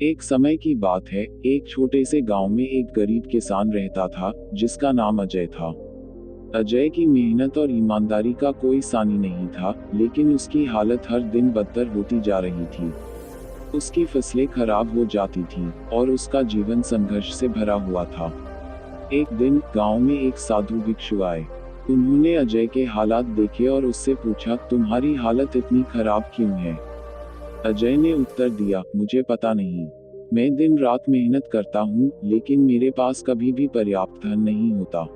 एक समय की बात है, एक छोटे से गांव में एक गरीब किसान रहता था, जिसका नाम अजय था। अजय की मेहनत और ईमानदारी का कोई सानी नहीं था, लेकिन उसकी हालत हर दिन बदतर होती जा रही थी। उसकी फसलें खराब हो जाती थीं, और उसका जीवन संघर्ष से भरा हुआ था। एक दिन गांव में एक साधु भिक्षु आए। उन्होंने अजय के हालात देखे और उससे पूछा, तुम्हारी हालत इतनी खराब क्यों है? अजय ने उत्तर दिया, मुझे पता नहीं। मैं दिन रात मेहनत करता हूँ, लेकिन मेरे पास कभी भी पर्याप्त धन नहीं होता।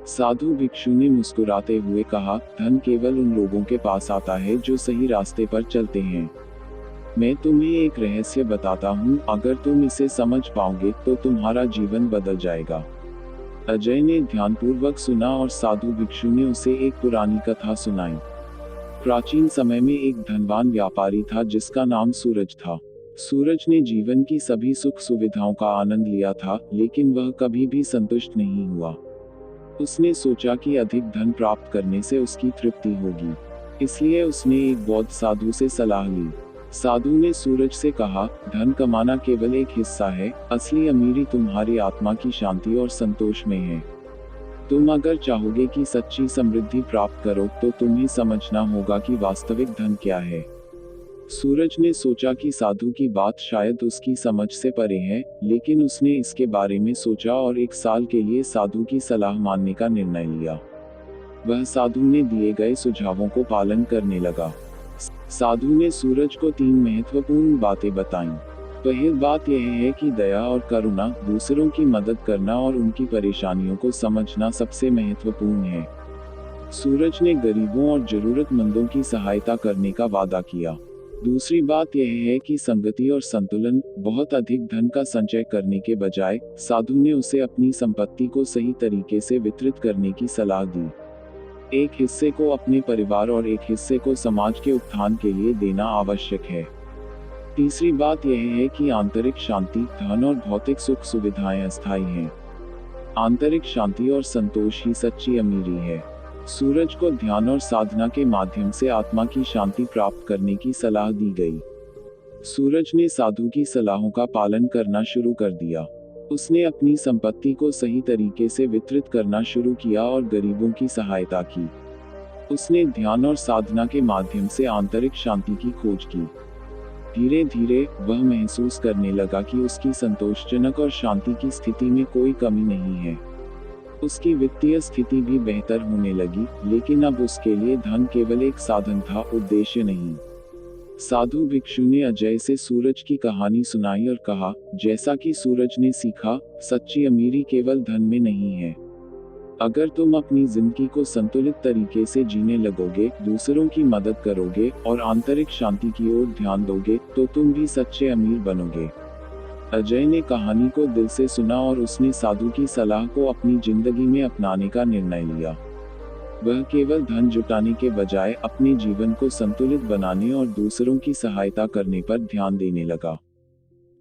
साधु भिक्षु ने मुस्कुराते हुए कहा, धन केवल उन लोगों के पास आता है जो सही रास्ते पर चलते हैं। मैं तुम्हें एक रहस्य बताता हूँ, अगर तुम इसे समझ पाओगे तो तुम्हारा जीवन बदल जाएगा। अजय ने ध्यानपूर्वक सुना और साधु भिक्षु ने उसे एक पुरानी कथा सुनाई। प्राचीन समय में एक धनवान व्यापारी था जिसका नाम सूरज था। सूरज ने जीवन की सभी सुख सुविधाओं का आनंद लिया था, लेकिन वह कभी भी संतुष्ट नहीं हुआ। उसने सोचा कि अधिक धन प्राप्त करने से उसकी तृप्ति होगी। इसलिए उसने एक बौद्ध साधु से सलाह ली। साधु ने सूरज से कहा, धन कमाना केवल एक हिस्सा है, असली अमीरी तुम्हारी आत्मा की शांति और संतोष में है। तुम अगर चाहोगे कि सच्ची समृद्धि प्राप्त करो तो तुम्हें समझना होगा कि वास्तविक धन क्या है। सूरज ने सोचा कि साधु की बात शायद उसकी समझ से परे है, लेकिन उसने इसके बारे में सोचा और एक साल के लिए साधु की सलाह मानने का निर्णय लिया। वह साधु ने दिए गए सुझावों को पालन करने लगा। साधु ने सूरज को 3 महत्वपूर्ण बातें बताईं। पहली बात यह है कि दया और करुणा, दूसरों की मदद करना और उनकी परेशानियों को समझना सबसे महत्वपूर्ण है। सूरज ने गरीबों और जरूरतमंदों की सहायता करने का वादा किया। दूसरी बात यह है कि संगति और संतुलन, बहुत अधिक धन का संचय करने के बजाय साधु ने उसे अपनी संपत्ति को सही तरीके से वितरित करने की सलाह दी। एक हिस्से को अपने परिवार और एक हिस्से को समाज के उत्थान के लिए देना आवश्यक है। तीसरी बात यह है कि आंतरिक शांति, धन और भौतिक सुख सुविधाएं अस्थायी हैं। आंतरिक शांति और संतोष ही सच्ची अमीरी है। सूरज को ध्यान और साधना के माध्यम से आत्मा की शांति प्राप्त करने की सलाह दी गई। सूरज ने साधु की सलाहों का पालन करना शुरू कर दिया। उसने अपनी संपत्ति को सही तरीके से वितरित करना शुरू किया और गरीबों की सहायता की। उसने ध्यान और साधना के माध्यम से आंतरिक शांति की खोज की। धीरे धीरे वह महसूस करने लगा कि उसकी संतोषजनक और शांति की स्थिति में कोई कमी नहीं है। उसकी वित्तीय स्थिति भी बेहतर होने लगी, लेकिन अब उसके लिए धन केवल एक साधन था, उद्देश्य नहीं। साधु भिक्षु ने अजय से सूरज की कहानी सुनाई और कहा, जैसा कि सूरज ने सीखा, सच्ची अमीरी केवल धन में नहीं है। अगर तुम अपनी जिंदगी को संतुलित तरीके से जीने लगोगे, दूसरों की मदद करोगे और आंतरिक शांति की ओर ध्यान दोगे, तो तुम भी सच्चे अमीर बनोगे। अजय ने कहानी को दिल से सुना और उसने साधु की सलाह को अपनी जिंदगी में अपनाने का निर्णय लिया। वह केवल धन जुटाने के बजाय अपने जीवन को संतुलित बनाने और दूसरों की सहायता करने पर ध्यान देने लगा।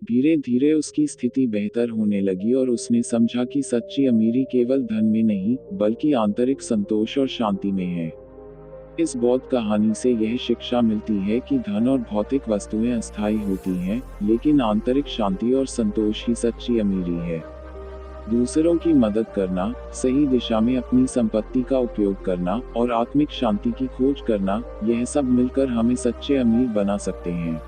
धीरे धीरे उसकी स्थिति बेहतर होने लगी और उसने समझा कि सच्ची अमीरी केवल धन में नहीं, बल्कि आंतरिक संतोष और शांति में है। इस बौद्ध कहानी से यह शिक्षा मिलती है कि धन और भौतिक वस्तुएं अस्थायी होती हैं, लेकिन आंतरिक शांति और संतोष ही सच्ची अमीरी है। दूसरों की मदद करना, सही दिशा में अपनी संपत्ति का उपयोग करना और आत्मिक शांति की खोज करना, यह सब मिलकर हमें सच्चे अमीर बना सकते हैं।